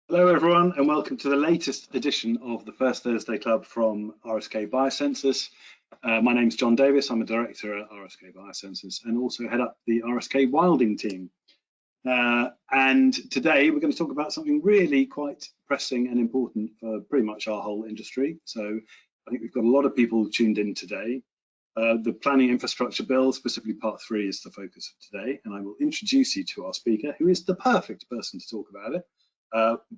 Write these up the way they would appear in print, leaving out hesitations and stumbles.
Hello everyone and welcome to the latest edition of the First Thursday Club from RSK Biocensus. My name's John Davis, I'm a director at RSK Biocensus and also head up the RSK Wilding team. And today we're going to talk about something really quite pressing and important for pretty much our whole industry. So I think we've got a lot of people tuned in today. The Planning Infrastructure Bill, specifically Part 3, is the focus of today, and I will introduce you to our speaker, who is the perfect person to talk about it.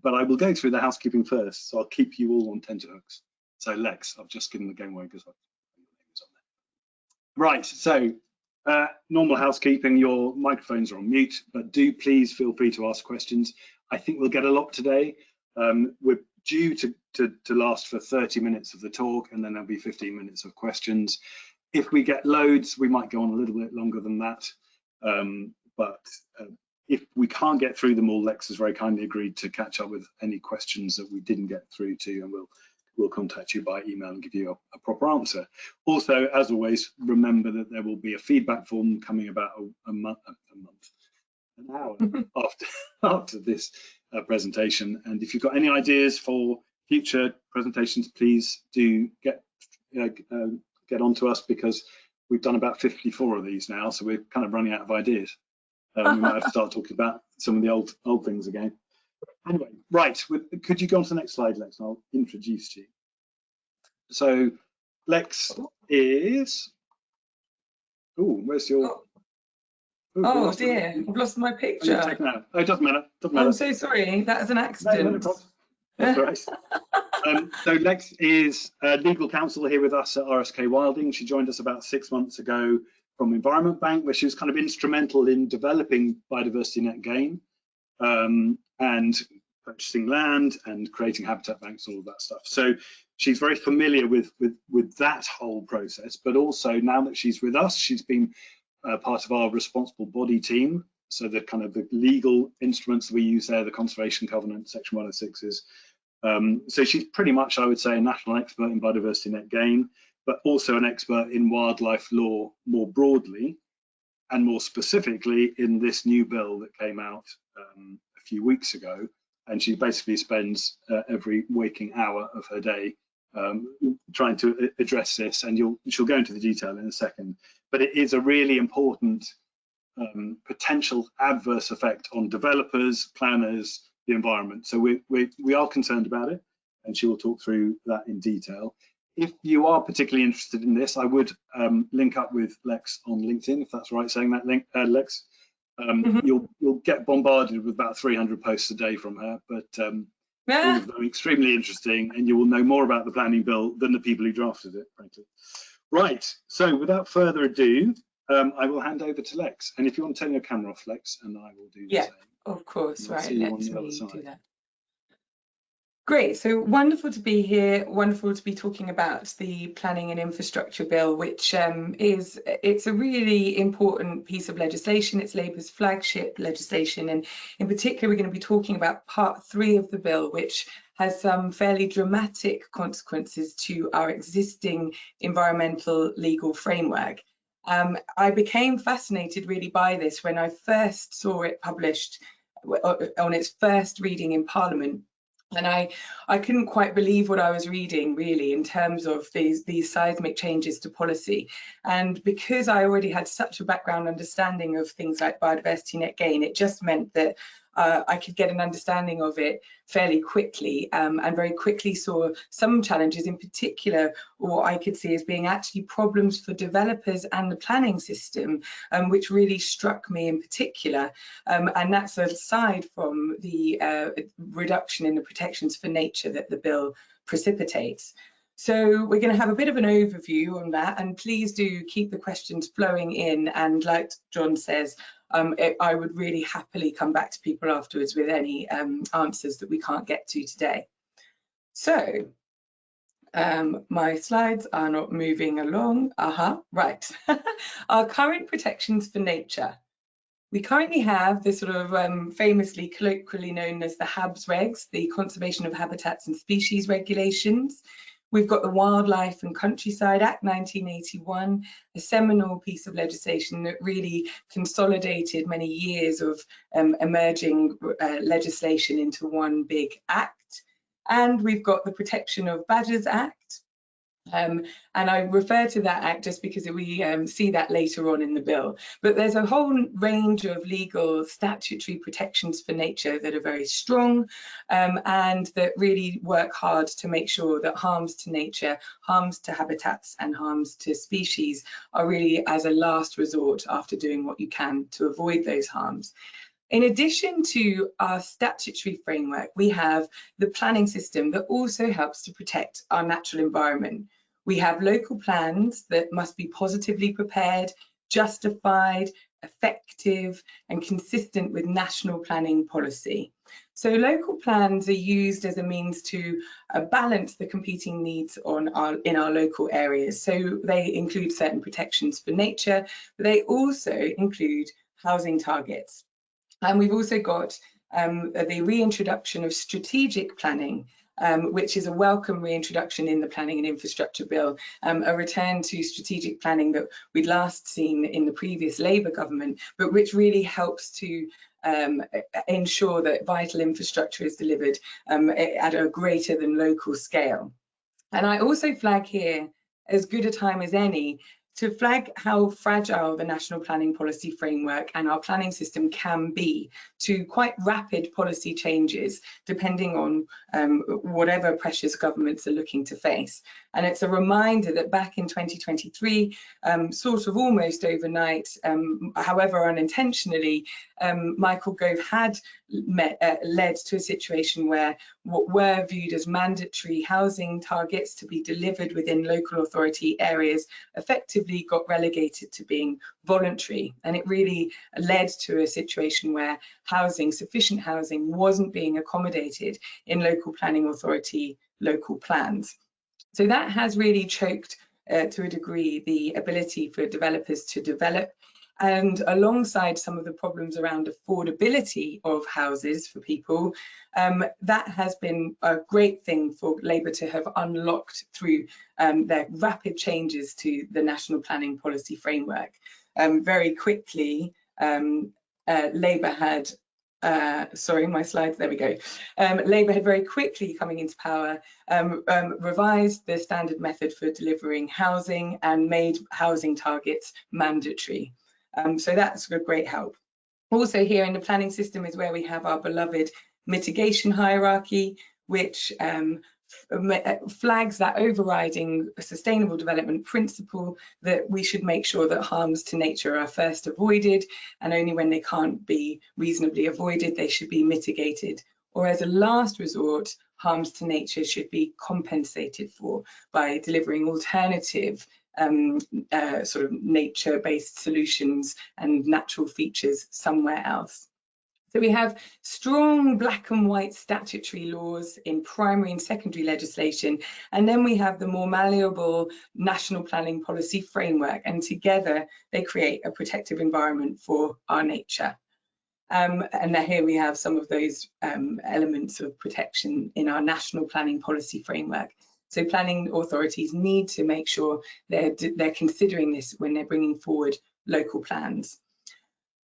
But I will go through the housekeeping first, so I'll keep you all on tenterhooks. So Lex, I've just given the game away because your name is on there. Right, so normal housekeeping, your microphones are on mute, but do please feel free to ask questions. I think we'll get a lot today. We're due to last for 30 minutes of the talk, and then there'll be 15 minutes of questions. If we get loads, we might go on a little bit longer than that. If we can't get through them all, Lex has very kindly agreed to catch up with any questions that we didn't get through to, and we'll contact you by email and give you a proper answer. Also, as always, remember that there will be a feedback form coming about an hour after this presentation. And if you've got any ideas for future presentations, please do get on to us, because we've done about 54 of these now, so we're kind of running out of ideas. We might have to start talking about some of the old things again. Anyway, right, could you go on to the next slide, Lex, and I'll introduce you. So Lex is, where's your, oh dear, I've lost my picture. Oh, it doesn't matter. I'm so sorry, that was an accident. No, that's right. So Lex is legal counsel here with us at RSK Wilding. She joined us about 6 months ago from Environment Bank, where she was kind of instrumental in developing biodiversity net gain and purchasing land and creating habitat banks and all of that stuff. So she's very familiar with that whole process, but also now that she's with us, she's been part of our responsible body team. So the kind of the legal instruments that we use there, the Conservation Covenant, Section 106s. So she's pretty much, I would say, a national expert in biodiversity net gain, but also an expert in wildlife law more broadly, and more specifically in this new bill that came out a few weeks ago. And she basically spends every waking hour of her day trying to address this, and she'll go into the detail in a second. But it is a really important potential adverse effect on developers, planners, the environment. So we are concerned about it, and she will talk through that in detail. If you are particularly interested in this, I would link up with Lex on LinkedIn, if that's right saying that, Lex. You'll get bombarded with about 300 posts a day from her, but all of them extremely interesting, and you will know more about the planning bill than the people who drafted it, frankly. Right, so without further ado, I will hand over to Lex. And if you want to turn your camera off, Lex, and I will do the same. Of course, right, let's do that. Great, so wonderful to be here, wonderful to be talking about the Planning and Infrastructure Bill, which it's a really important piece of legislation. It's Labour's flagship legislation, and in particular we're going to be talking about Part 3 of the bill, which has some fairly dramatic consequences to our existing environmental legal framework. I became fascinated really by this when I first saw it published on its first reading in Parliament. And I couldn't quite believe what I was reading, really, in terms of these seismic changes to policy. And because I already had such a background understanding of things like biodiversity net gain, it just meant that I could get an understanding of it fairly quickly, and very quickly saw some challenges in particular, what I could see as being actually problems for developers and the planning system, which really struck me in particular. And that's aside from the reduction in the protections for nature that the bill precipitates. So we're going to have a bit of an overview on that, and please do keep the questions flowing in, and like John says, I would really happily come back to people afterwards with any answers that we can't get to today. So my slides are not moving along. Right. Our current protections for nature. We currently have the sort of famously colloquially known as the HABS regs, the Conservation of Habitats and Species regulations, We've got the Wildlife and Countryside Act 1981, a seminal piece of legislation that really consolidated many years of emerging legislation into one big act. And we've got the Protection of Badgers Act. And I refer to that act just because we see that later on in the bill. But there's a whole range of legal statutory protections for nature that are very strong and that really work hard to make sure that harms to nature, harms to habitats and harms to species are really as a last resort after doing what you can to avoid those harms. In addition to our statutory framework, we have the planning system that also helps to protect our natural environment. We have local plans that must be positively prepared, justified, effective, and consistent with national planning policy. So local plans are used as a means to balance the competing needs in our local areas. So they include certain protections for nature, but they also include housing targets. And we've also got the reintroduction of strategic planning, which is a welcome reintroduction in the Planning and Infrastructure Bill, a return to strategic planning that we'd last seen in the previous Labour government, but which really helps to ensure that vital infrastructure is delivered at a greater than local scale. And I also flag here, as good a time as any, to flag how fragile the national planning policy framework and our planning system can be to quite rapid policy changes, depending on whatever pressures governments are looking to face. And it's a reminder that back in 2023, sort of almost overnight, however unintentionally, Michael Gove had led to a situation where what were viewed as mandatory housing targets to be delivered within local authority areas effectively got relegated to being voluntary. And it really led to a situation where sufficient housing wasn't being accommodated in local planning authority local plans. So that has really choked to a degree the ability for developers to develop. And alongside some of the problems around affordability of houses for people, that has been a great thing for Labour to have unlocked through their rapid changes to the national planning policy framework. Very quickly, Labour had, sorry, my slides, there we go. Labour had very quickly, coming into power, revised the standard method for delivering housing and made housing targets mandatory. So that's a great help. Also here in the planning system is where we have our beloved mitigation hierarchy, which flags that overriding sustainable development principle that we should make sure that harms to nature are first avoided, and only when they can't be reasonably avoided, they should be mitigated. Or as a last resort, harms to nature should be compensated for by delivering alternative sort of nature-based solutions and natural features somewhere else. So we have strong black and white statutory laws in primary and secondary legislation, and then we have the more malleable national planning policy framework, and together they create a protective environment for our nature. And here we have some of those elements of protection in our national planning policy framework. So planning authorities need to make sure they're considering this when they're bringing forward local plans.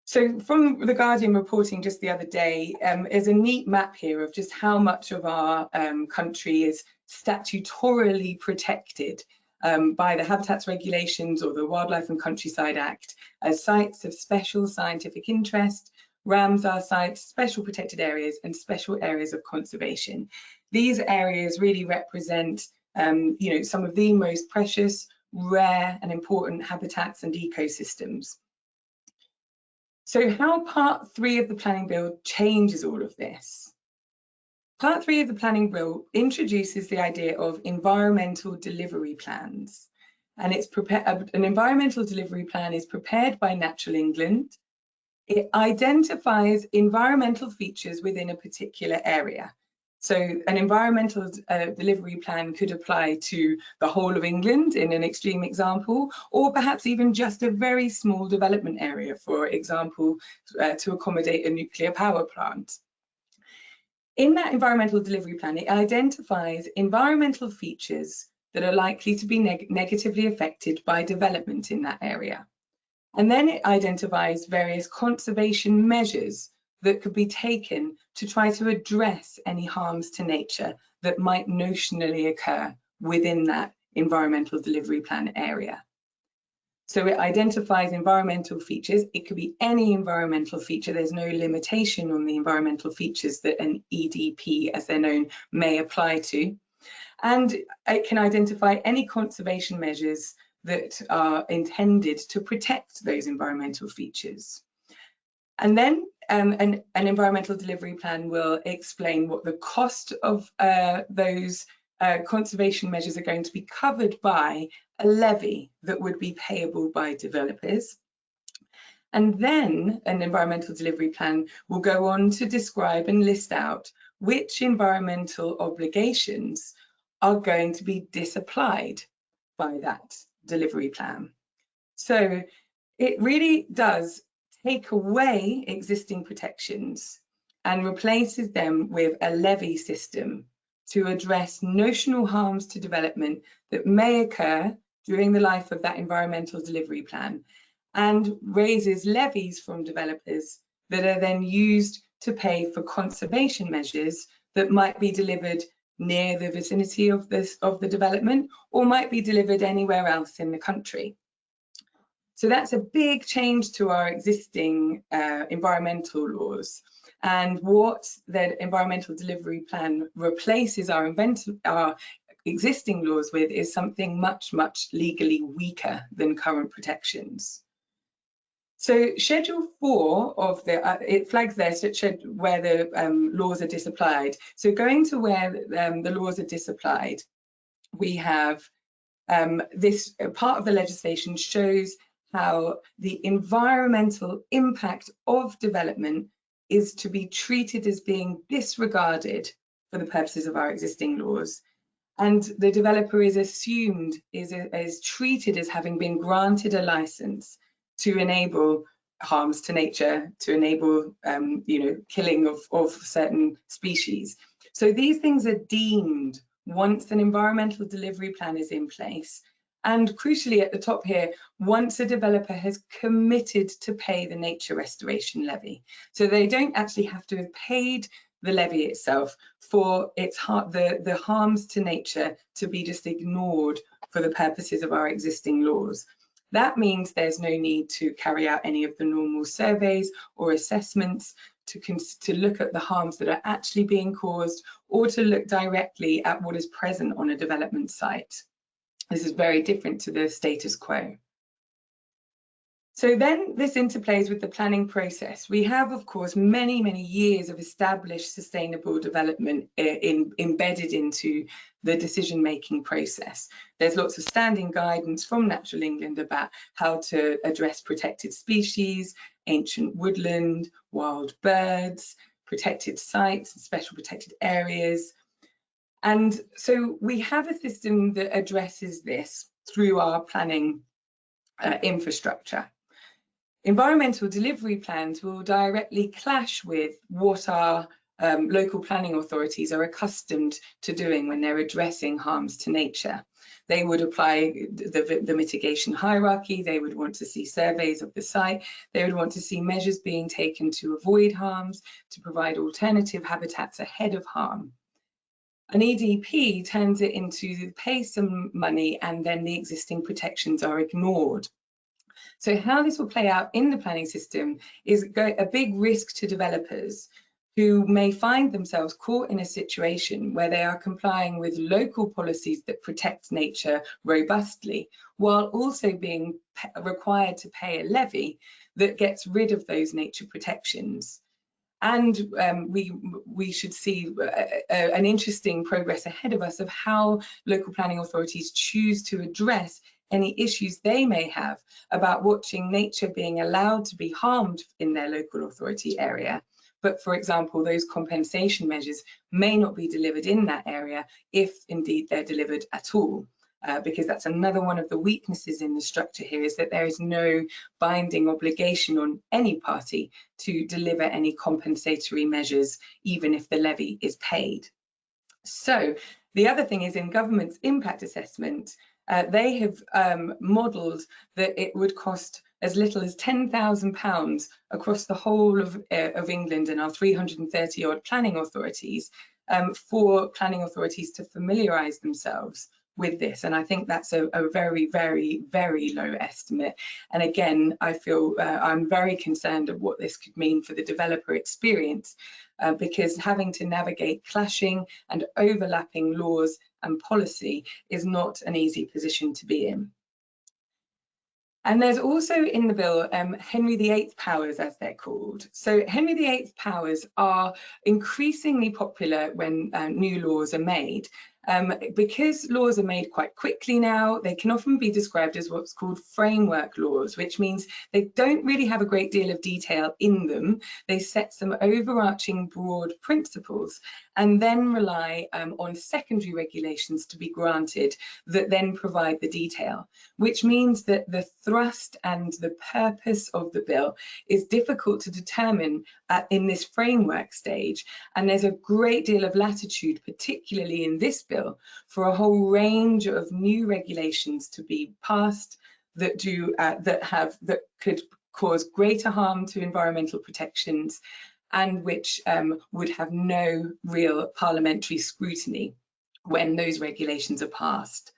So from the Guardian reporting just the other day, there's a neat map here of just how much of our country is statutorily protected by the Habitats Regulations or the Wildlife and Countryside Act as sites of special scientific interest, Ramsar sites, special protected areas, and special areas of conservation. These areas really represent some of the most precious, rare, and important habitats and ecosystems. So how Part 3 of the Planning Bill changes all of this? Part 3 of the Planning Bill introduces the idea of environmental delivery plans. And it's an environmental delivery plan is prepared by Natural England. It identifies environmental features within a particular area. So an environmental delivery plan could apply to the whole of England in an extreme example, or perhaps even just a very small development area, for example, to accommodate a nuclear power plant. In that environmental delivery plan, it identifies environmental features that are likely to be negatively affected by development in that area. And then it identifies various conservation measures that could be taken to try to address any harms to nature that might notionally occur within that environmental delivery plan area. So it identifies environmental features. It could be any environmental feature. There's no limitation on the environmental features that an EDP, as they're known, may apply to. And it can identify any conservation measures that are intended to protect those environmental features. And then an environmental delivery plan will explain what the cost of those conservation measures are going to be covered by a levy that would be payable by developers. And then an environmental delivery plan will go on to describe and list out which environmental obligations are going to be disapplied by that delivery plan. So it really does take away existing protections and replaces them with a levy system to address notional harms to development that may occur during the life of that environmental delivery plan, and raises levies from developers that are then used to pay for conservation measures that might be delivered near the vicinity of the development, or might be delivered anywhere else in the country. So that's a big change to our existing environmental laws. And what the environmental delivery plan replaces our existing laws with is something much, much legally weaker than current protections. So Schedule 4 of the, it flags there where the laws are disapplied. So going to where the laws are disapplied, we have this part of the legislation shows how the environmental impact of development is to be treated as being disregarded for the purposes of our existing laws. And the developer is assumed, is treated as having been granted a license to enable harms to nature, to enable killing of certain species. So these things are deemed once an environmental delivery plan is in place. And crucially at the top here, once a developer has committed to pay the nature restoration levy. So they don't actually have to have paid the levy itself for the harms to nature to be just ignored for the purposes of our existing laws. That means there's no need to carry out any of the normal surveys or assessments to look at the harms that are actually being caused, or to look directly at what is present on a development site. This is very different to the status quo. So then this interplays with the planning process. We have, of course, many, many years of established sustainable development embedded into the decision-making process. There's lots of standing guidance from Natural England about how to address protected species, ancient woodland, wild birds, protected sites, special protected areas. And so we have a system that addresses this through our planning infrastructure. Environmental delivery plans will directly clash with what our local planning authorities are accustomed to doing when they're addressing harms to nature. They would apply the mitigation hierarchy. They would want to see surveys of the site. They would want to see measures being taken to avoid harms, to provide alternative habitats ahead of harm. An EDP turns it into pay some money and then the existing protections are ignored. So how this will play out in the planning system is a big risk to developers who may find themselves caught in a situation where they are complying with local policies that protect nature robustly, while also being required to pay a levy that gets rid of those nature protections. And we should see an interesting progress ahead of us of how local planning authorities choose to address any issues they may have about watching nature being allowed to be harmed in their local authority area. But for example, those compensation measures may not be delivered in that area if indeed they're delivered at all. Because that's another one of the weaknesses in the structure here, is that there is no binding obligation on any party to deliver any compensatory measures, even if the levy is paid. So The other thing is in government's impact assessment, they have modelled that it would cost as little as £10,000 across the whole of England and our 330 odd planning authorities for planning authorities to familiarise themselves with this. And I think that's a very, very, very low estimate. And again, I feel I'm very concerned of what this could mean for the developer experience, because having to navigate clashing and overlapping laws and policy is not an easy position to be in. And there's also in the bill Henry VIII powers, as they're called. So Henry VIII powers are increasingly popular when new laws are made. Because laws are made quite quickly now, they can often be described as what's called framework laws, which means they don't really have a great deal of detail in them. They set some overarching broad principles and then rely on secondary regulations to be granted that then provide the detail, which means that the thrust and the purpose of the bill is difficult to determine in this framework stage. And there's a great deal of latitude, particularly in this bill, for a whole range of new regulations to be passed that could cause greater harm to environmental protections and which would have no real parliamentary scrutiny when those regulations are passed.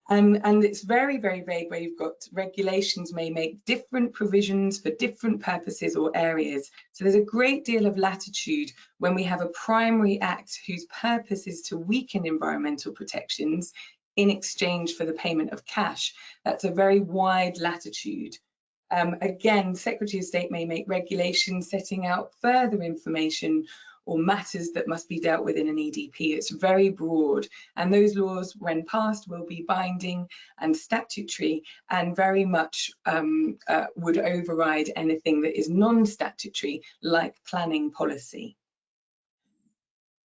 And it's very, very vague, where you've got regulations may make different provisions for different purposes or areas. So there's a great deal of latitude when we have a primary act whose purpose is to weaken environmental protections in exchange for the payment of cash. That's a very wide latitude. Again, Secretary of State may make regulations setting out further information or matters that must be dealt with in an EDP. It's very broad, and those laws, when passed, will be binding and statutory and very much would override anything that is non-statutory, like planning policy.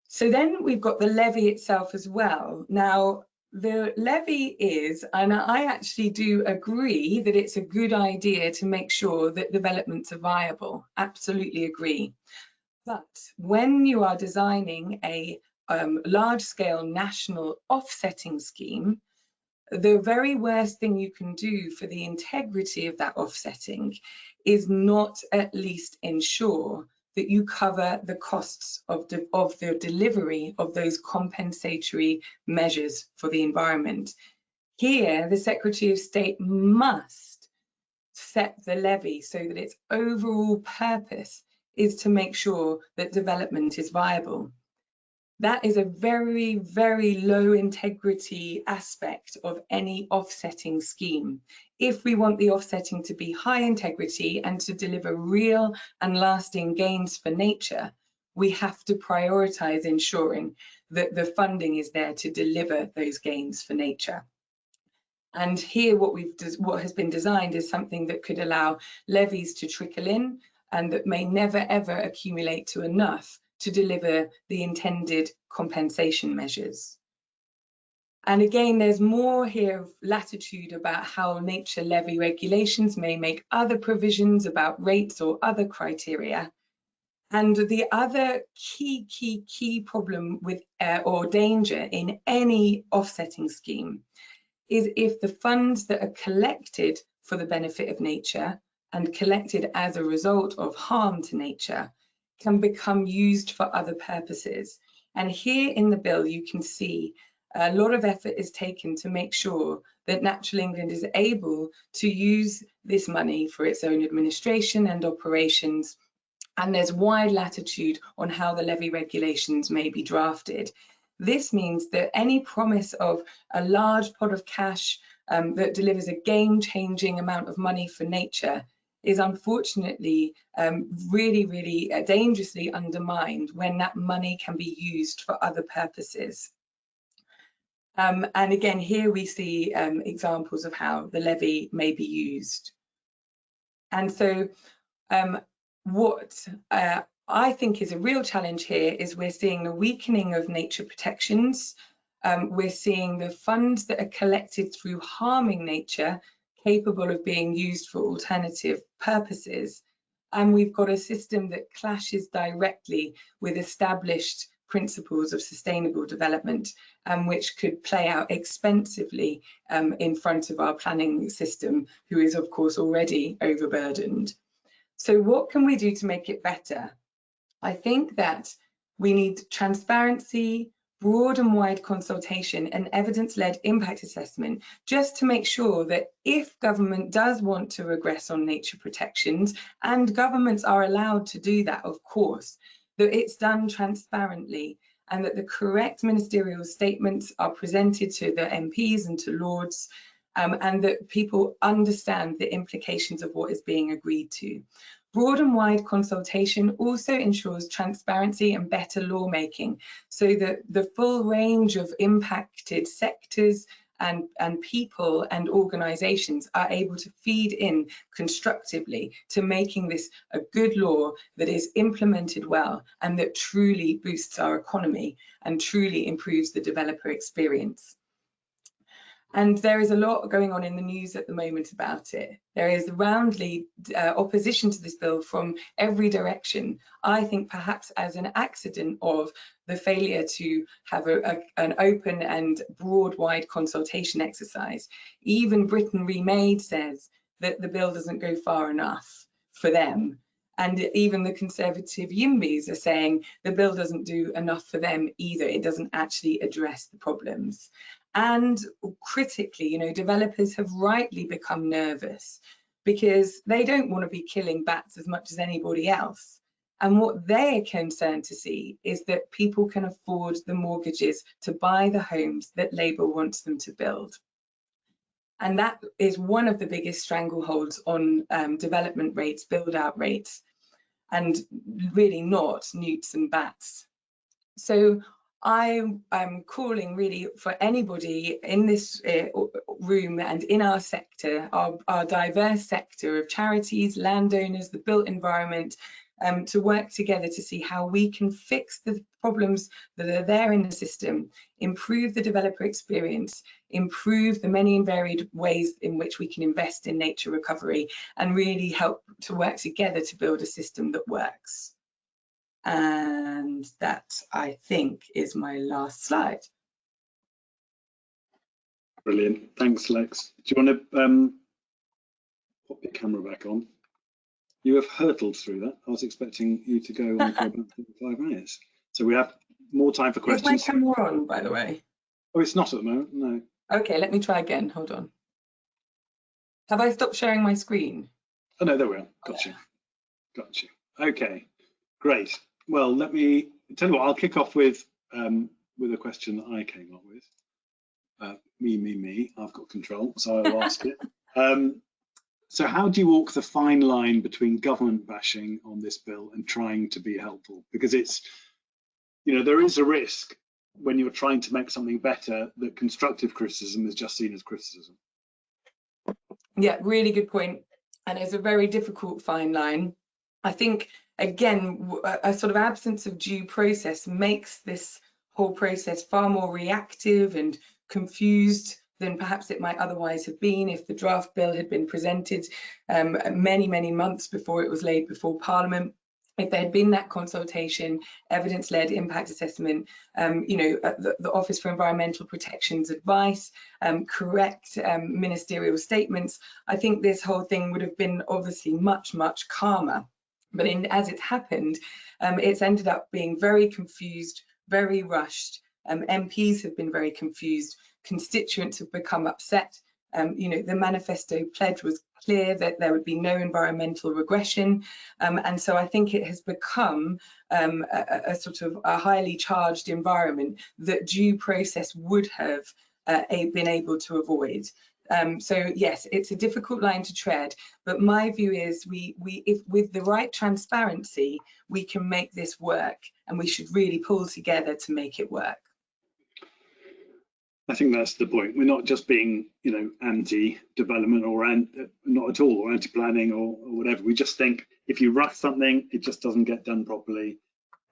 So then we've got the levy itself as well. Now, the levy is, and I actually do agree that it's a good idea to make sure that developments are viable, absolutely agree. But when you are designing a large-scale national offsetting scheme, the very worst thing you can do for the integrity of that offsetting is not at least ensure that you cover the costs of the delivery of those compensatory measures for the environment. Here, the Secretary of State must set the levy so that its overall purpose is to make sure that development is viable. That is a very, very low integrity aspect of any offsetting scheme. If we want the offsetting to be high integrity and to deliver real and lasting gains for nature, we have to prioritise ensuring that the funding is there to deliver those gains for nature. And here what has been designed is something that could allow levies to trickle in and that may never ever accumulate to enough to deliver the intended compensation measures. And again, there's more here of latitude about how nature levy regulations may make other provisions about rates or other criteria. And the other key problem with or danger in any offsetting scheme is if the funds that are collected for the benefit of nature and collected as a result of harm to nature can become used for other purposes. And here in the bill, you can see a lot of effort is taken to make sure that Natural England is able to use this money for its own administration and operations. And there's wide latitude on how the levy regulations may be drafted. This means that any promise of a large pot of cash that delivers a game-changing amount of money for nature is unfortunately really dangerously undermined when that money can be used for other purposes. And again, here we see examples of how the levy may be used. And so what I think is a real challenge here is we're seeing the weakening of nature protections. We're seeing the funds that are collected through harming nature capable of being used for alternative purposes. And we've got a system that clashes directly with established principles of sustainable development, which could play out expensively in front of our planning system, who is of course already overburdened. So what can we do to make it better? I think that we need transparency, broad and wide consultation and evidence-led impact assessment, just to make sure that if government does want to regress on nature protections, and governments are allowed to do that, of course, that it's done transparently and that the correct ministerial statements are presented to the MPs and to Lords, and that people understand the implications of what is being agreed to. Broad and wide consultation also ensures transparency and better lawmaking, so that the full range of impacted sectors and people and organisations are able to feed in constructively to making this a good law that is implemented well and that truly boosts our economy and truly improves the developer experience. And there is a lot going on in the news at the moment about it. There is roundly opposition to this bill from every direction. I think perhaps as an accident of the failure to have an open and broad-wide consultation exercise. Even Britain Remade says that the bill doesn't go far enough for them. And even the Conservative Yimbys are saying the bill doesn't do enough for them either. It doesn't actually address the problems. And critically, you know, developers have rightly become nervous because they don't want to be killing bats as much as anybody else. And what they're concerned to see is that people can afford the mortgages to buy the homes that Labour wants them to build. And that is one of the biggest strangleholds on development rates, build-out rates, and really not newts and bats. So I'm calling really for anybody in this room and in our sector, our diverse sector of charities, landowners, the built environment, to work together to see how we can fix the problems that are there in the system, improve the developer experience, improve the many and varied ways in which we can invest in nature recovery, and really help to work together to build a system that works. And that, I think, is my last slide. Brilliant. Thanks, Lex. Do you want to pop your camera back on? You have hurtled through that. I was expecting you to go on for about 5 minutes. So we have more time for questions. Is my camera on, by the way? Oh, it's not at the moment, no. Okay, let me try again. Hold on. Have I stopped sharing my screen? Oh, no, there we are. Got you. Got you. Okay, great. Well, let me tell you what, I'll kick off with a question that I came up with. Me, I've got control, so I'll ask it. So how do you walk the fine line between government bashing on this bill and trying to be helpful? Because it's, you know, there is a risk when you're trying to make something better that constructive criticism is just seen as criticism. Yeah, really good point. And it's a very difficult fine line. I think, again, a sort of absence of due process makes this whole process far more reactive and confused than perhaps it might otherwise have been if the draft bill had been presented many months before it was laid before Parliament. If there had been that consultation, evidence-led impact assessment, you know, the Office for Environmental Protection's advice, correct ministerial statements, I think this whole thing would have been obviously much calmer. But as it's happened, it's ended up being very confused, very rushed. MPs have been very confused. Constituents have become upset. You know, the manifesto pledge was clear that there would be no environmental regression, and so I think it has become a sort of a highly charged environment that due process would have been able to avoid. So yes, it's a difficult line to tread, but my view is if with the right transparency, we can make this work, and we should really pull together to make it work. I think that's the point. We're not just being, you know, anti-development or not at all, or anti-planning or whatever. We just think if you rush something, it just doesn't get done properly,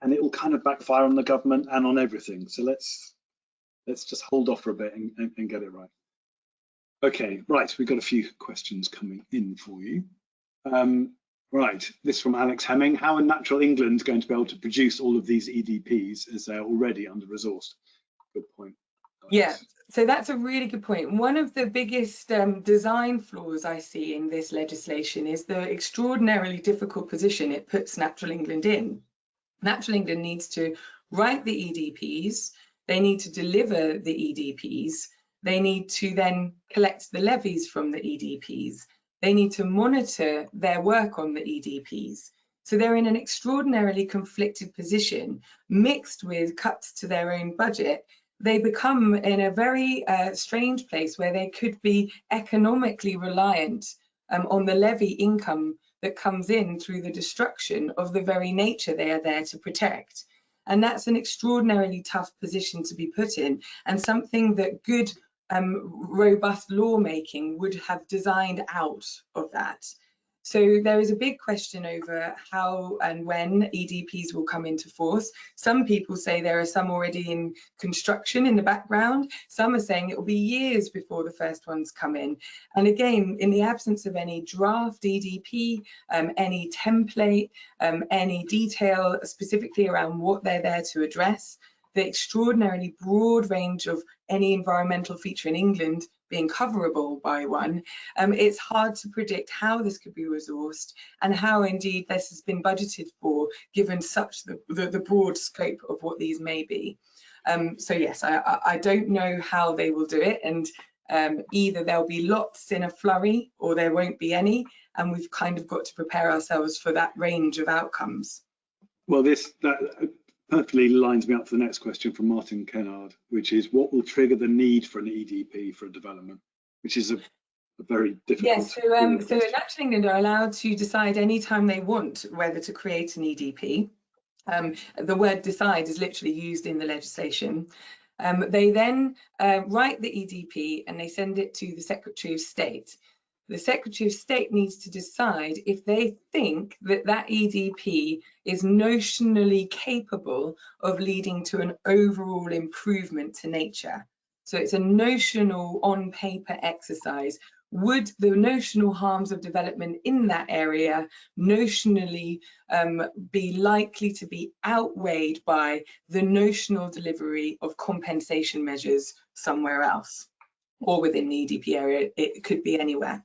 and it will kind of backfire on the government and on everything. So let's just hold off for a bit and get it right. Okay, right. We've got a few questions coming in for you. Right, this from Alex Hemming. How are Natural England going to be able to produce all of these EDPs as they're already under-resourced? Good point, Alex. Yeah, so that's a really good point. One of the biggest design flaws I see in this legislation is the extraordinarily difficult position it puts Natural England in. Natural England needs to write the EDPs, they need to deliver the EDPs, they need to then collect the levies from the EDPs, they need to monitor their work on the EDPs. So they're in an extraordinarily conflicted position, mixed with cuts to their own budget. They become in a very strange place where they could be economically reliant on the levy income that comes in through the destruction of the very nature they are there to protect. And that's an extraordinarily tough position to be put in, and something that good, robust lawmaking would have designed out of that. So there is a big question over how and when EDPs will come into force. Some people say there are some already in construction in the background. Some are saying it will be years before the first ones come in. And again, in the absence of any draft EDP, any template, any detail specifically around what they're there to address, the extraordinarily broad range of any environmental feature in England being coverable by one, it's hard to predict how this could be resourced and how indeed this has been budgeted for, given such the broad scope of what these may be. So yes, I don't know how they will do it, and either there'll be lots in a flurry or there won't be any, and we've kind of got to prepare ourselves for that range of outcomes. Well, that perfectly lines me up for the next question from Martin Kennard, which is what will trigger the need for an EDP for a development, which is a very difficult. Yes, so Natural England are allowed to decide any time they want whether to create an EDP. The word decide is literally used in the legislation. They then write the EDP and they send it to the Secretary of State. The Secretary of State needs to decide if they think that that EDP is notionally capable of leading to an overall improvement to nature. So it's a notional on paper exercise. Would the notional harms of development in that area notionally be likely to be outweighed by the notional delivery of compensation measures somewhere else or within the EDP area? It could be anywhere.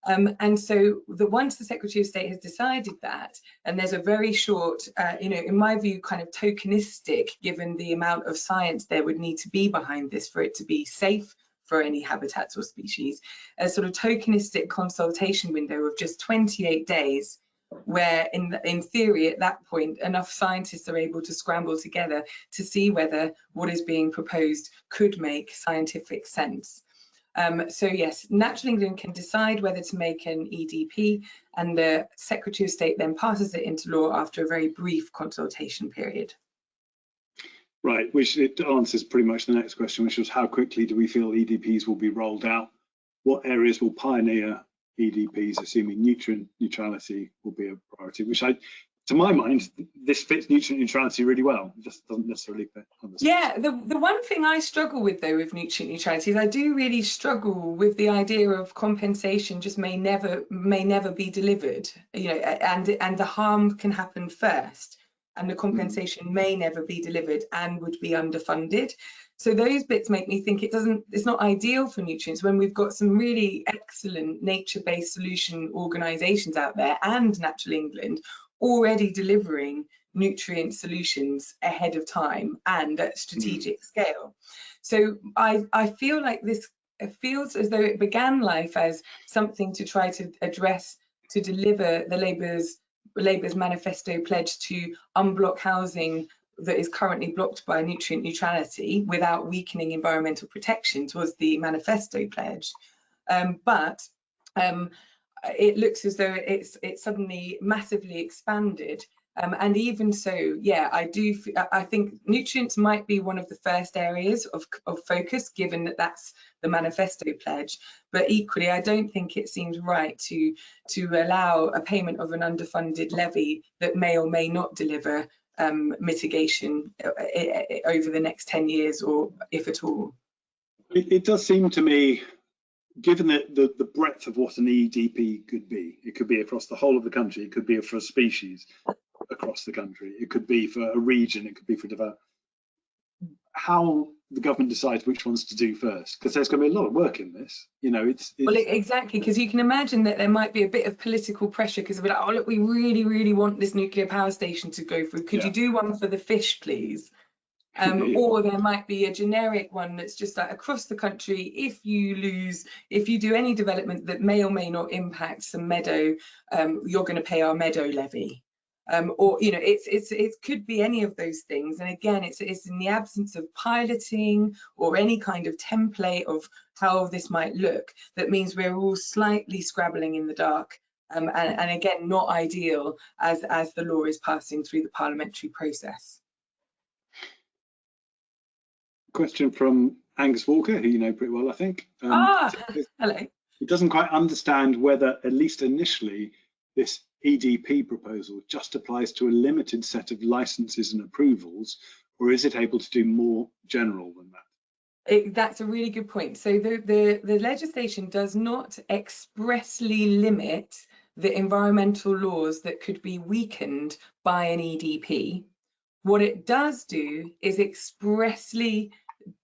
And so once the Secretary of State has decided that, and there's a very short, in my view, kind of tokenistic, given the amount of science there would need to be behind this for it to be safe for any habitats or species, a sort of tokenistic consultation window of just 28 days, where in theory at that point enough scientists are able to scramble together to see whether what is being proposed could make scientific sense. So yes, Natural England can decide whether to make an EDP, and the Secretary of State then passes it into law after a very brief consultation period. Right, which it answers pretty much the next question, which was how quickly do we feel EDPs will be rolled out? What areas will pioneer EDPs, assuming nutrient neutrality will be a priority, which to my mind, this fits nutrient neutrality really well. It just doesn't necessarily fit on this. Yeah, the one thing I struggle with though with nutrient neutrality is I do really struggle with the idea of compensation just may never be delivered, and the harm can happen first, and the compensation may never be delivered and would be underfunded. So those bits make me think it's not ideal for nutrients when we've got some really excellent nature-based solution organisations out there and Natural England already delivering nutrient solutions ahead of time and at strategic scale. So I feel like this feels as though it began life as something to try to address, to deliver the Labour's manifesto pledge to unblock housing that is currently blocked by nutrient neutrality without weakening environmental protection towards the manifesto pledge. But it looks as though it's suddenly massively expanded. And even so, yeah, I think nutrients might be one of the first areas of focus, given that that's the manifesto pledge. But equally, I don't think it seems right to allow a payment of an underfunded levy that may or may not deliver mitigation over the next 10 years, or if at all. It does seem to me given the breadth of what an EDP could be, it could be across the whole of the country, it could be for a species across the country, it could be for a region, it could be for development. How the government decides which ones to do first, because there's going to be a lot of work in this, you know. Well, exactly, because you can imagine that there might be a bit of political pressure, because we're like, oh look, we really want this nuclear power station to go through. Could you do one for the fish, please? Or there might be a generic one that's just like across the country. If you do any development that may or may not impact some meadow, you're going to pay our meadow levy. Or, you know, it could be any of those things. And again, it's in the absence of piloting or any kind of template of how this might look, that means we're all slightly scrabbling in the dark. And again, not ideal as the law is passing through the parliamentary process. Question from Angus Walker, who you know pretty well, I think. Hello. He doesn't quite understand whether, at least initially, this EDP proposal just applies to a limited set of licenses and approvals, or is it able to do more general than that? That's a really good point. So the legislation does not expressly limit the environmental laws that could be weakened by an EDP. What it does do is expressly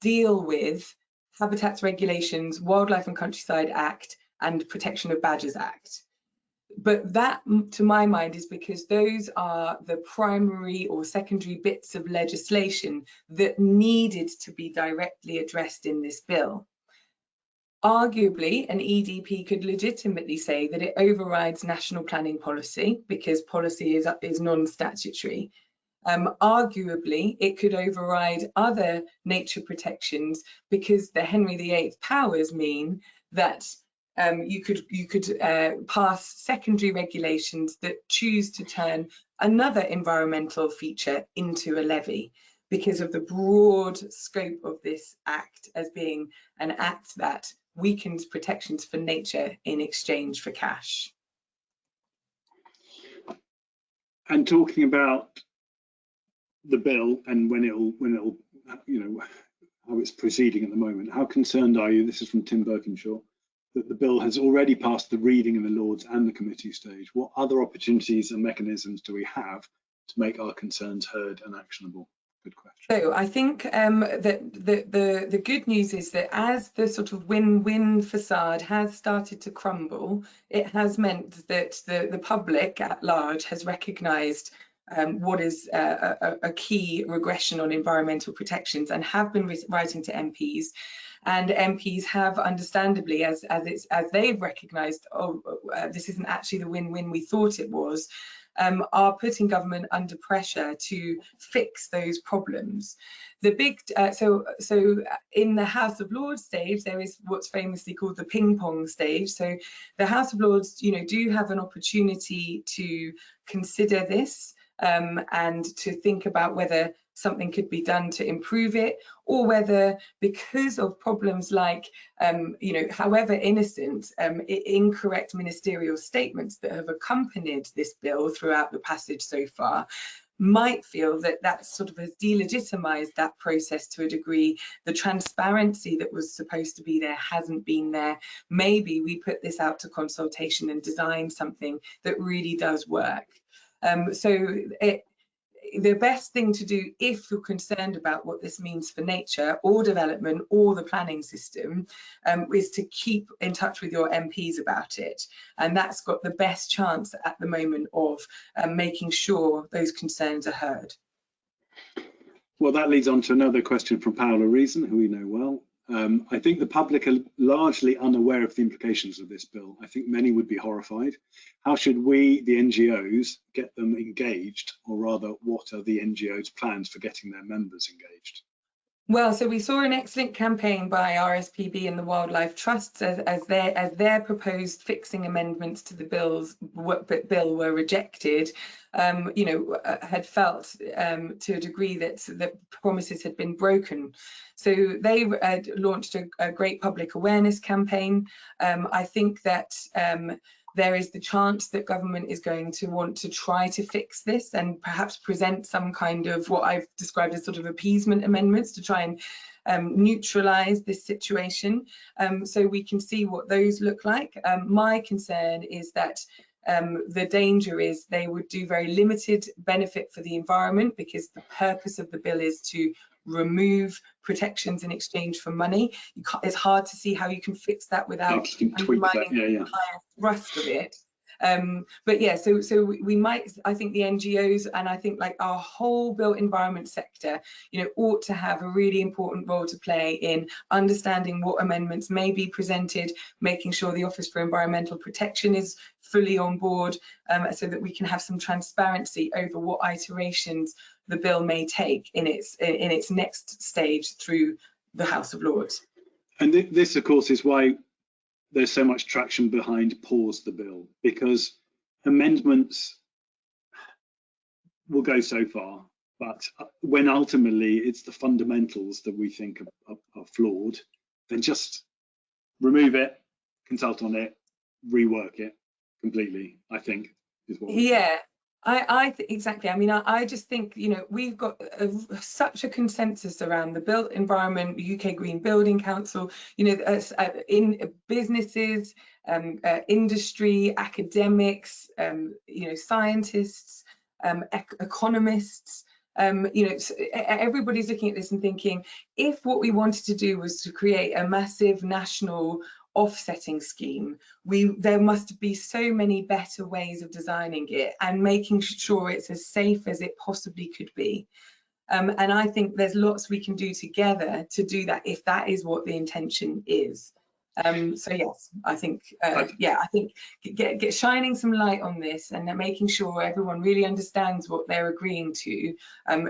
deal with Habitats Regulations, Wildlife and Countryside Act, and Protection of Badgers Act. But that, to my mind, is because those are the primary or secondary bits of legislation that needed to be directly addressed in this bill. Arguably, an EDP could legitimately say that it overrides national planning policy, because policy is non-statutory. Arguably, it could override other nature protections, because the Henry VIII powers mean that you could pass secondary regulations that choose to turn another environmental feature into a levy, because of the broad scope of this act as being an act that weakens protections for nature in exchange for cash. And talking about the bill and when it'll, you know, how it's proceeding at the moment, how concerned are you? This is from Tim Birkinshaw, that the bill has already passed the reading in the Lords and the committee stage. What other opportunities and mechanisms do we have to make our concerns heard and actionable? Good question. So I think that the good news is that as the sort of win-win facade has started to crumble, it has meant that the public at large has recognised what is a key regression on environmental protections, and have been writing to MPs. And MPs have, understandably, as they've recognised, oh, this isn't actually the win-win we thought it was, are putting government under pressure to fix those problems. The big so in the House of Lords stage, there is what's famously called the ping pong stage. So the House of Lords, you know, do have an opportunity to consider this and to think about whether something could be done to improve it, or whether, because of problems like, you know, however innocent, incorrect ministerial statements that have accompanied this bill throughout the passage so far, might feel that that sort of has delegitimized that process to a degree. The transparency that was supposed to be there hasn't been there. Maybe we put this out to consultation and design something that really does work. The best thing to do, if you're concerned about what this means for nature or development or the planning system, is to keep in touch with your MPs about it. And that's got the best chance at the moment of making sure those concerns are heard. Well, that leads on to another question from Paola Reason, who we know well. I think the public are largely unaware of the implications of this bill. I think many would be horrified. How should we, the NGOs, get them engaged, or rather, what are the NGOs' plans for getting their members engaged? Well, so we saw an excellent campaign by RSPB and the Wildlife Trusts as their proposed fixing amendments to the bill were rejected. You know, had felt to a degree that promises had been broken. So they launched a great public awareness campaign. I think that there is the chance that government is going to want to try to fix this and perhaps present some kind of what I've described as sort of appeasement amendments to try and neutralise this situation. So we can see what those look like. My concern is that the danger is they would do very limited benefit for the environment, because the purpose of the bill is to remove protections in exchange for money. It's hard to see how you can fix that without undermining the higher thrust of it. But yeah, so we might, I think the NGOs and I think like our whole built environment sector, you know, ought to have a really important role to play in understanding what amendments may be presented, making sure the Office for Environmental Protection is fully on board, so that we can have some transparency over what iterations the bill may take in its next stage through the House of Lords. And this, of course, is why there's so much traction behind pause the bill, because amendments will go so far, but when ultimately it's the fundamentals that we think are flawed, then just remove it, consult on it, rework it completely, I think is what. Yeah, exactly. I mean, I just think, you know, we've got such a consensus around the built environment, UK Green Building Council, you know, in businesses, industry, academics, you know, scientists, economists, you know, everybody's looking at this and thinking, if what we wanted to do was to create a massive national offsetting scheme, there must be so many better ways of designing it and making sure it's as safe as it possibly could be. And I think there's lots we can do together to do that, if that is what the intention is. So yes, I think yeah, I think get shining some light on this and making sure everyone really understands what they're agreeing to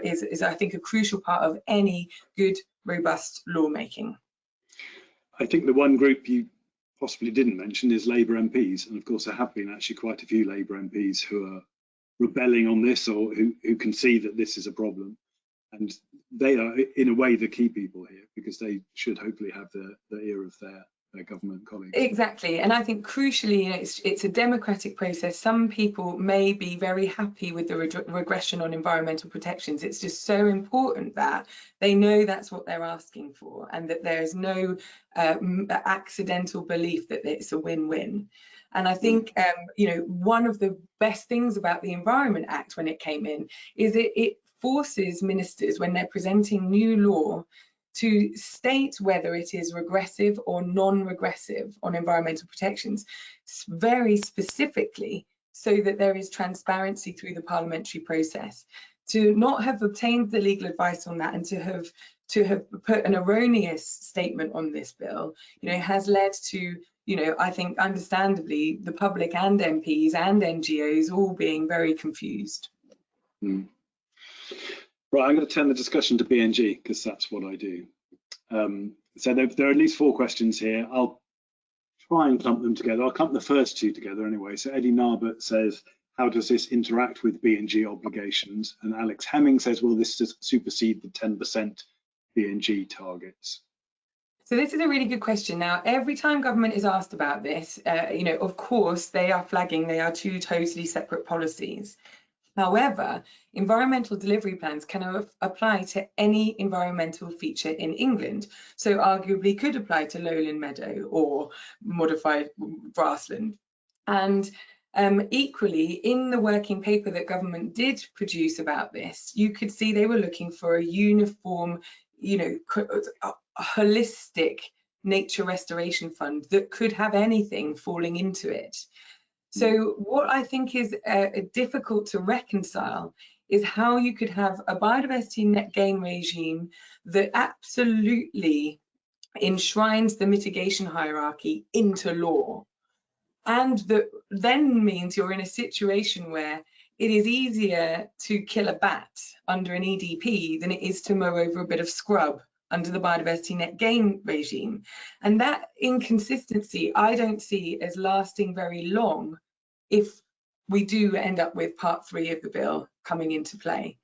is I think a crucial part of any good, robust lawmaking. I think the one group you possibly didn't mention is Labour MPs, and of course there have been actually quite a few Labour MPs who are rebelling on this, or who can see that this is a problem, and they are in a way the key people here, because they should hopefully have the ear of their government colleagues. Exactly, and I think crucially, you know, it's a democratic process. Some people may be very happy with the regression on environmental protections. It's just so important that they know that's what they're asking for, and that there is no accidental belief that it's a win-win. And I think, you know, one of the best things about the Environment Act when it came in is it forces ministers, when they're presenting new law, to state whether it is regressive or non-regressive on environmental protections very specifically, so that there is transparency through the parliamentary process. To not have obtained the legal advice on that and to have put an erroneous statement on this bill, you know, has led to, you know, I think understandably the public and MPs and NGOs all being very confused. Right, I'm going to turn the discussion to BNG, because that's what I do. So there are at least 4 questions here. I'll try and clump them together. I'll clump the first 2 together anyway. So Eddie Narbert says, how does this interact with BNG obligations? And Alex Hemming says, will this supersede the 10% BNG targets? So this is a really good question. Now, every time government is asked about this, you know, of course, they are flagging they are 2 totally separate policies. However, environmental delivery plans can apply to any environmental feature in England. So arguably could apply to lowland meadow or modified grassland. And equally, in the working paper that government did produce about this, you could see they were looking for a uniform, you know, a holistic nature restoration fund that could have anything falling into it. So what I think is difficult to reconcile is how you could have a biodiversity net gain regime that absolutely enshrines the mitigation hierarchy into law, and that then means you're in a situation where it is easier to kill a bat under an EDP than it is to mow over a bit of scrub under the biodiversity net gain regime. And that inconsistency I don't see as lasting very long if we do end up with part 3 of the bill coming into play.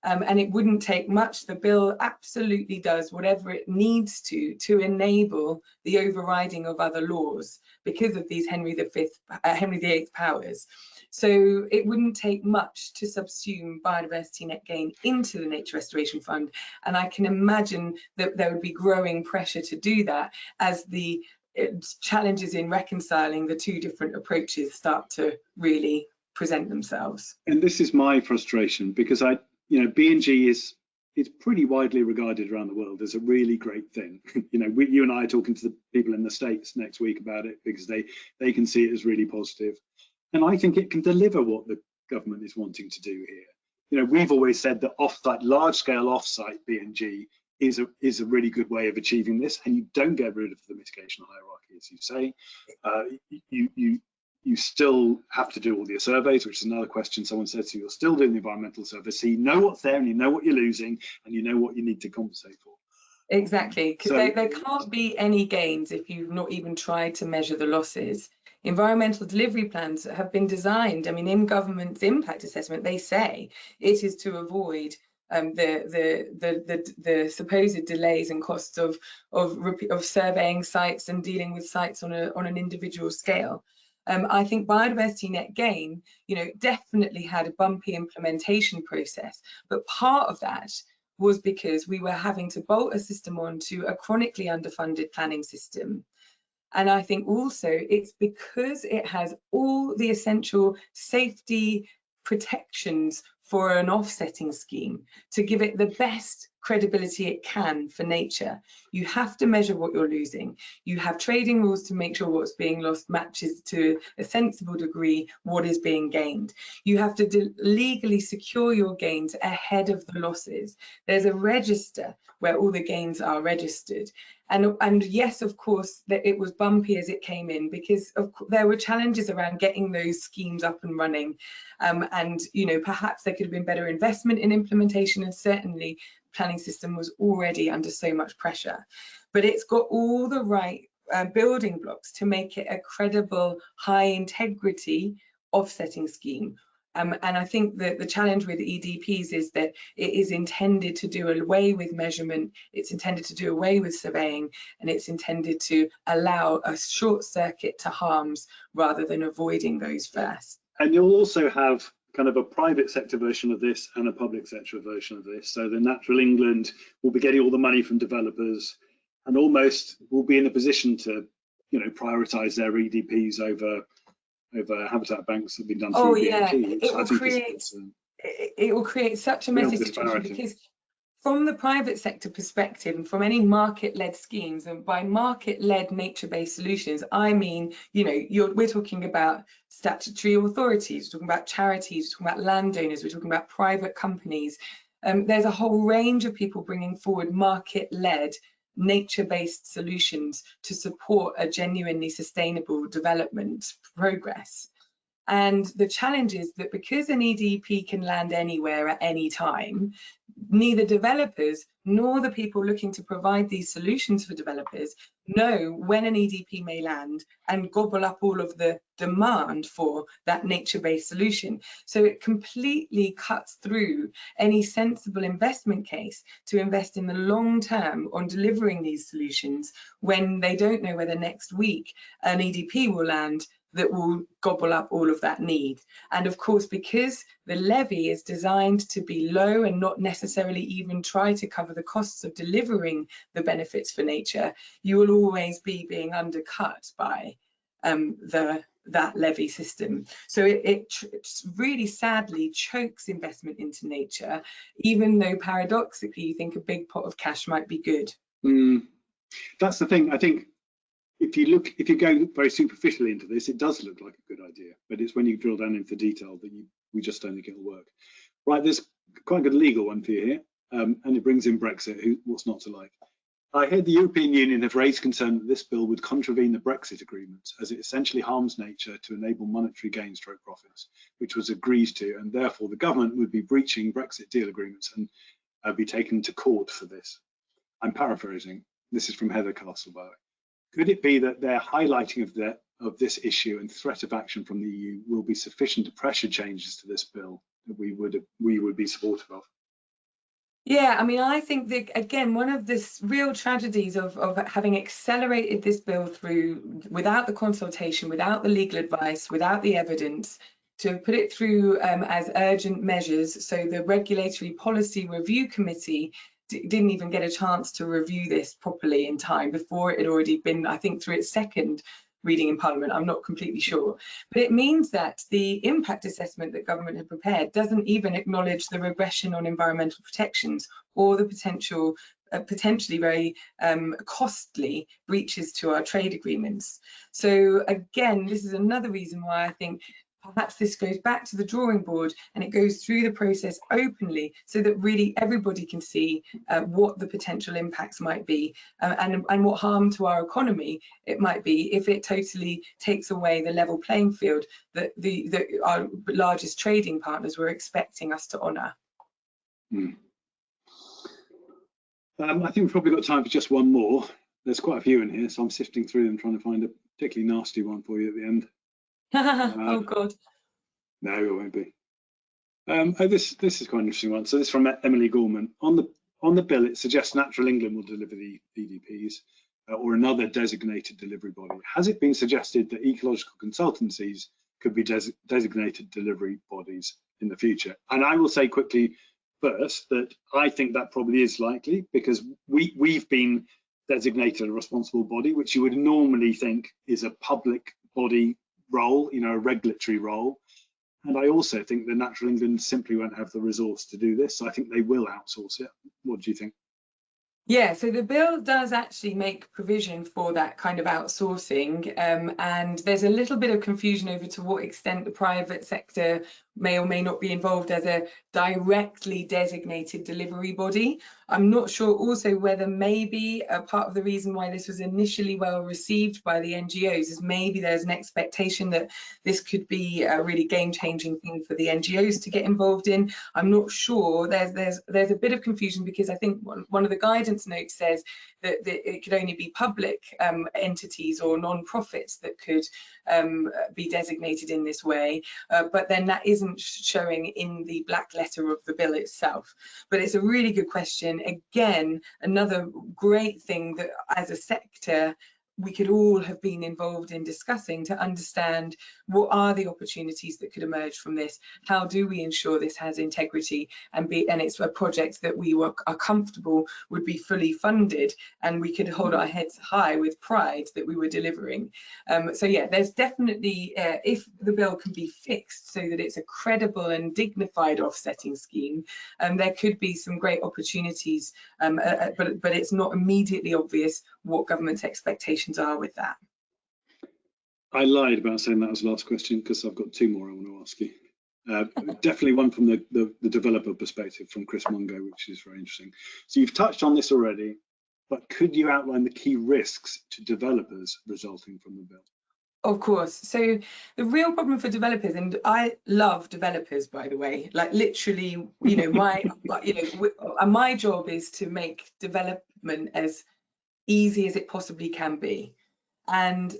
And it wouldn't take much. The bill absolutely does whatever it needs to enable the overriding of other laws because of these Henry VIII powers. So it wouldn't take much to subsume biodiversity net gain into the Nature Restoration Fund. And I can imagine that there would be growing pressure to do that as the challenges in reconciling the two different approaches start to really present themselves. And this is my frustration, because B&G is pretty widely regarded around the world as a really great thing. You and I are talking to the people in the States next week about it because they can see it as really positive. And I think it can deliver what the government is wanting to do here. We've always said that large-scale off-site B&G is a really good way of achieving this, and you don't get rid of the mitigation hierarchy, as you say. You still have to do all the surveys, which is another question someone said to you. You're still doing the environmental survey, so you know what's there and you know what you're losing and you know what you need to compensate for. Exactly, because there can't be any gains if you've not even tried to measure the losses. Environmental delivery plans have been designed, in government's impact assessment, they say it is to avoid the supposed delays and costs of surveying sites and dealing with sites on an individual scale. I think biodiversity net gain, definitely had a bumpy implementation process, but part of that was because we were having to bolt a system onto a chronically underfunded planning system. And I think also it's because it has all the essential safety protections for an offsetting scheme to give it the best credibility it can for nature. You have to measure what you're losing. You have trading rules to make sure what's being lost matches to a sensible degree what is being gained. You have to legally secure your gains ahead of the losses. There's a register where all the gains are registered. And yes, of course, that it was bumpy as it came in because there were challenges around getting those schemes up and running. And perhaps there could have been better investment in implementation, and certainly planning system was already under so much pressure. But it's got all the right building blocks to make it a credible, high integrity offsetting scheme. And I think that the challenge with EDPs is that it is intended to do away with measurement, it's intended to do away with surveying, and it's intended to allow a short circuit to harms rather than avoiding those first. And you'll also have kind of a private sector version of this and a public sector version of this. So the Natural England will be getting all the money from developers and almost will be in a position to, prioritise their EDPs over habitat banks that have been done through BNG, it will create such a messy situation because from the private sector perspective and from any market-led schemes, and by market-led nature-based solutions, I mean, we're talking about statutory authorities, we're talking about charities, we're talking about landowners, we're talking about private companies. There's a whole range of people bringing forward market-led nature-based solutions to support a genuinely sustainable development progress. And the challenge is that because an EDP can land anywhere at any time, neither developers nor the people looking to provide these solutions for developers know when an EDP may land and gobble up all of the demand for that nature-based solution. So it completely cuts through any sensible investment case to invest in the long term on delivering these solutions when they don't know whether next week an EDP will land that will gobble up all of that need. And of course, because the levy is designed to be low and not necessarily even try to cover the costs of delivering the benefits for nature, you will always be being undercut by that levy system. So it really sadly chokes investment into nature, even though paradoxically you think a big pot of cash might be good. That's the thing. I think if you go very superficially into this, it does look like a good idea, but it's when you drill down into detail that we just don't think it'll work. Right, there's quite a good legal one for you here, and it brings in Brexit. What's not to like? I heard the European Union have raised concern that this bill would contravene the Brexit agreement, as it essentially harms nature to enable monetary gains stroke profits, which was agreed to, and therefore the government would be breaching Brexit deal agreements and be taken to court for this. I'm paraphrasing. This is from Heather Castle, by the way. Could it be that their highlighting of this issue and threat of action from the EU will be sufficient to pressure changes to this bill that we would be supportive of? Yeah, I mean, I think that, again, one of the real tragedies of having accelerated this bill through without the consultation, without the legal advice, without the evidence, to put it through as urgent measures. So the Regulatory Policy Review Committee didn't even get a chance to review this properly in time before it had already been, I think, through its second reading in Parliament. I'm not completely sure. But it means that the impact assessment that government had prepared doesn't even acknowledge the regression on environmental protections or the potentially very costly breaches to our trade agreements. So again, this is another reason why I think perhaps this goes back to the drawing board and it goes through the process openly so that really everybody can see what the potential impacts might be and what harm to our economy it might be if it totally takes away the level playing field that our largest trading partners were expecting us to honour. I think we've probably got time for just one more. There's quite a few in here, so I'm sifting through them trying to find a particularly nasty one for you at the end. Oh God. No, it won't be. This is quite an interesting one. So this is from Emily Gorman. On the bill, it suggests Natural England will deliver the EDPs or another designated delivery body. Has it been suggested that ecological consultancies could be designated delivery bodies in the future? And I will say quickly first that I think that probably is likely because we've been designated a responsible body, which you would normally think is a public body role, you know, a regulatory role. And I also think that Natural England simply won't have the resource to do this. So I think they will outsource it. What do you think? Yeah, so the bill does actually make provision for that kind of outsourcing, and there's a little bit of confusion over to what extent the private sector may or may not be involved as a directly designated delivery body. I'm not sure also whether maybe a part of the reason why this was initially well received by the NGOs is maybe there's an expectation that this could be a really game-changing thing for the NGOs to get involved in. I'm not sure. There's a bit of confusion because I think one of the guidance notes says that it could only be public entities or non-profits that could be designated in this way, but then that isn't showing in the black letter of the bill itself. But it's a really good question. Again, another great thing that as a sector we could all have been involved in discussing to understand what are the opportunities that could emerge from this. How do we ensure this has integrity and it's a project that we are comfortable would be fully funded and we could hold our heads high with pride that we were delivering. So yeah, there's definitely, if the bill can be fixed so that it's a credible and dignified offsetting scheme, there could be some great opportunities, but it's not immediately obvious what government's expectations are with that. I lied about saying that was the last question because I've got two more I want to ask you. Definitely one from the developer perspective from Chris Mungo, which is very interesting. So you've touched on this already, but could you outline the key risks to developers resulting from the bill? Of course. So the real problem for developers, and I love developers, by the way, like literally, you know, my job is to make development as easy as it possibly can be. And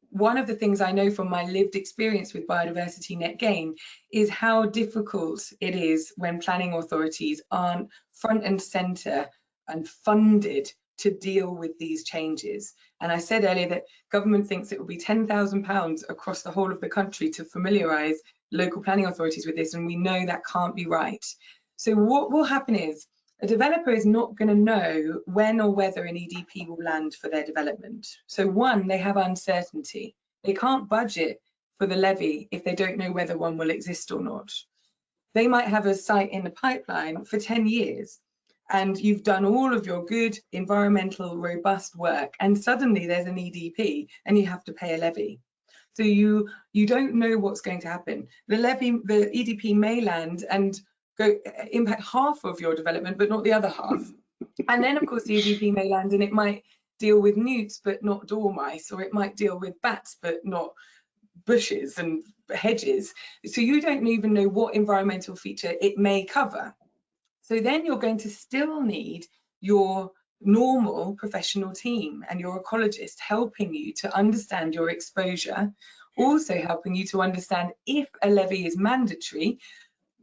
one of the things I know from my lived experience with biodiversity net gain is how difficult it is when planning authorities aren't front and centre and funded to deal with these changes. And I said earlier that government thinks it will be £10,000 across the whole of the country to familiarise local planning authorities with this, and we know that can't be right. So what will happen is a developer is not going to know when or whether an EDP will land for their development. So one, they have uncertainty. They can't budget for the levy if they don't know whether one will exist or not. They might have a site in the pipeline for 10 years and you've done all of your good environmental robust work and suddenly there's an EDP and you have to pay a levy. So you don't know what's going to happen. The EDP may land and impact half of your development, but not the other half. And then, of course, the EDP may land and it might deal with newts, but not dormice, or it might deal with bats, but not bushes and hedges. So you don't even know what environmental feature it may cover. So then you're going to still need your normal professional team and your ecologist helping you to understand your exposure, also helping you to understand if a levy is mandatory,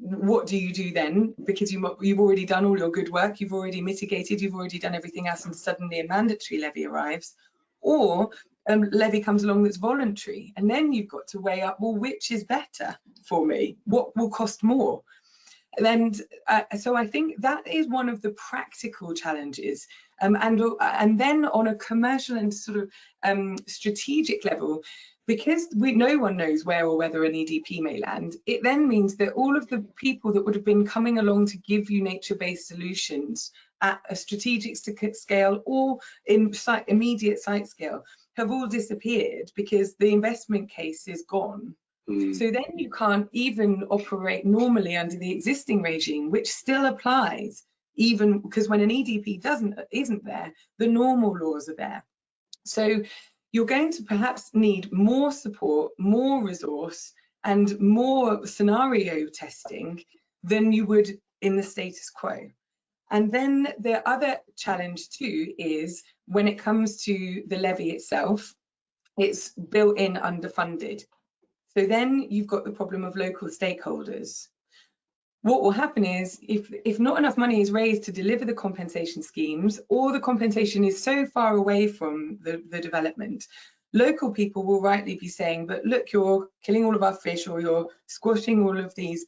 what do you do then? Because you've already done all your good work, you've already mitigated, you've already done everything else, and suddenly a mandatory levy arrives. Or levy comes along that's voluntary, and then you've got to weigh up, well, which is better for me? What will cost more? And so I think that is one of the practical challenges. And then on a commercial and sort of strategic level, because no one knows where or whether an EDP may land, it then means that all of the people that would have been coming along to give you nature-based solutions at a strategic scale or in immediate site scale have all disappeared because the investment case is gone. So then you can't even operate normally under the existing regime, which still applies, even because when an EDP isn't there, the normal laws are there. So you're going to perhaps need more support, more resource, and more scenario testing than you would in the status quo. And then the other challenge too is when it comes to the levy itself, it's built in underfunded. So then you've got the problem of local stakeholders. What will happen is if not enough money is raised to deliver the compensation schemes, or the compensation is so far away from the development, local people will rightly be saying, but look, you're killing all of our fish, or you're squashing all of these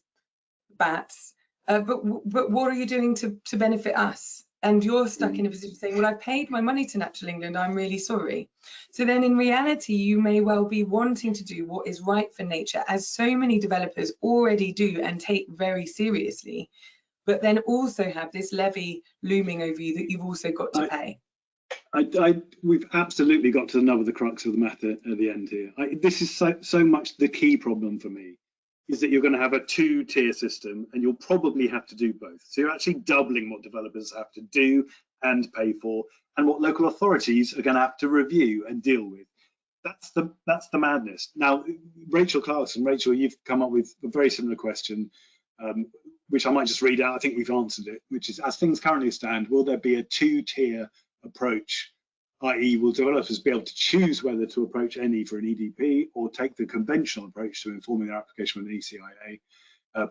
bats, but what are you doing to benefit us? And you're stuck in a position saying, well, I paid my money to Natural England, I'm really sorry. So then in reality, you may well be wanting to do what is right for nature, as so many developers already do and take very seriously, but then also have this levy looming over you that you've also got to pay. We've absolutely got to the crux of the matter at the end here. This is so much the key problem for me, is that you're going to have a two-tier system, and you'll probably have to do both. So you're actually doubling what developers have to do and pay for, and what local authorities are going to have to review and deal with. That's the madness. Now, Rachel Clarkson, you've come up with a very similar question, which I might just read out. I think we've answered it, which is, as things currently stand, will there be a two-tier approach, i.e. will developers be able to choose whether to approach NE for an EDP or take the conventional approach to informing their application with an ECIA?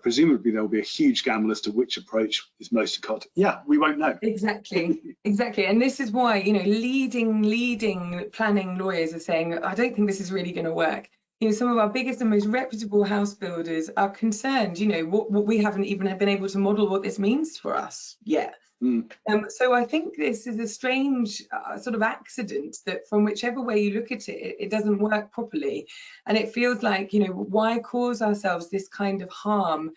Presumably there will be a huge gamble as to which approach is most effective. Yeah, we won't know. Exactly. And this is why, leading planning lawyers are saying, I don't think this is really going to work. Some of our biggest and most reputable house builders are concerned, what we haven't even been able to model what this means for us yet. So I think this is a strange sort of accident that from whichever way you look at it, it doesn't work properly. And it feels like, why cause ourselves this kind of harm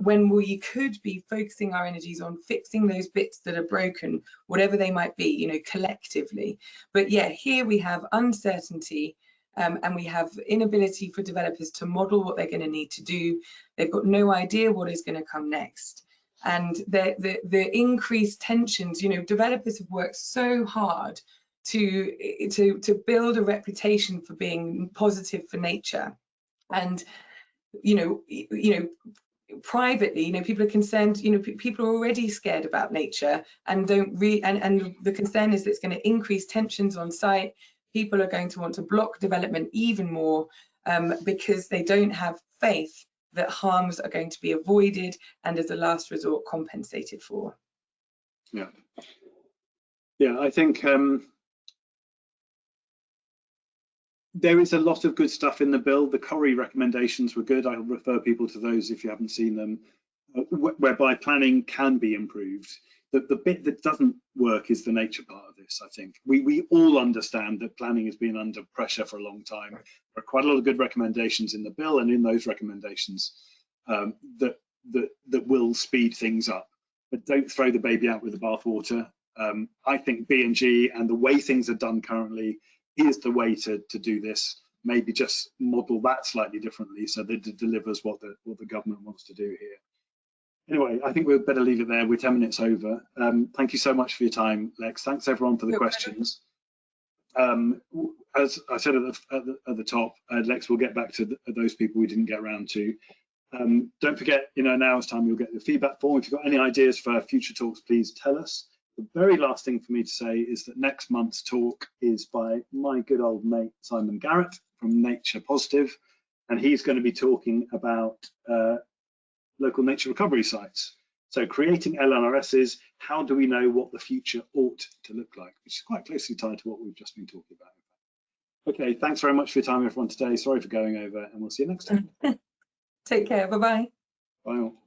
when we could be focusing our energies on fixing those bits that are broken, whatever they might be, collectively. But yeah, here we have uncertainty. And we have inability for developers to model what they're going to need to do. They've got no idea what is going to come next. And the increased tensions, developers have worked so hard to build a reputation for being positive for nature. And, privately, people are concerned, people are already scared about nature and and the concern is that it's going to increase tensions on site. People are going to want to block development even more because they don't have faith that harms are going to be avoided and as a last resort compensated for. Yeah, I think there is a lot of good stuff in the bill. The Corrie recommendations were good. I'll refer people to those if you haven't seen them, whereby planning can be improved. The bit that doesn't work is the nature part of this, I think. We all understand that planning has been under pressure for a long time. There are quite a lot of good recommendations in the bill, and in those recommendations that will speed things up. But don't throw the baby out with the bathwater. I think B&G and the way things are done currently is the way to do this. Maybe just model that slightly differently so that it delivers what the government wants to do here. Anyway, I think we'd better leave it there. We're 10 minutes over. Thank you so much for your time, Lex. Thanks everyone for the questions. As I said at the top, Lex will get back to those people we didn't get around to. Don't forget, in an hour's time, you'll get the feedback form. If you've got any ideas for future talks, please tell us. The very last thing for me to say is that next month's talk is by my good old mate, Simon Garrett from Nature Positive, and he's going to be talking about local nature recovery sites. So creating LNRSs, how do we know what the future ought to look like, which is quite closely tied to what we've just been talking about. Okay, thanks very much for your time, everyone, today. Sorry for going over, and we'll see you next time. Take care. Bye-bye. Bye all.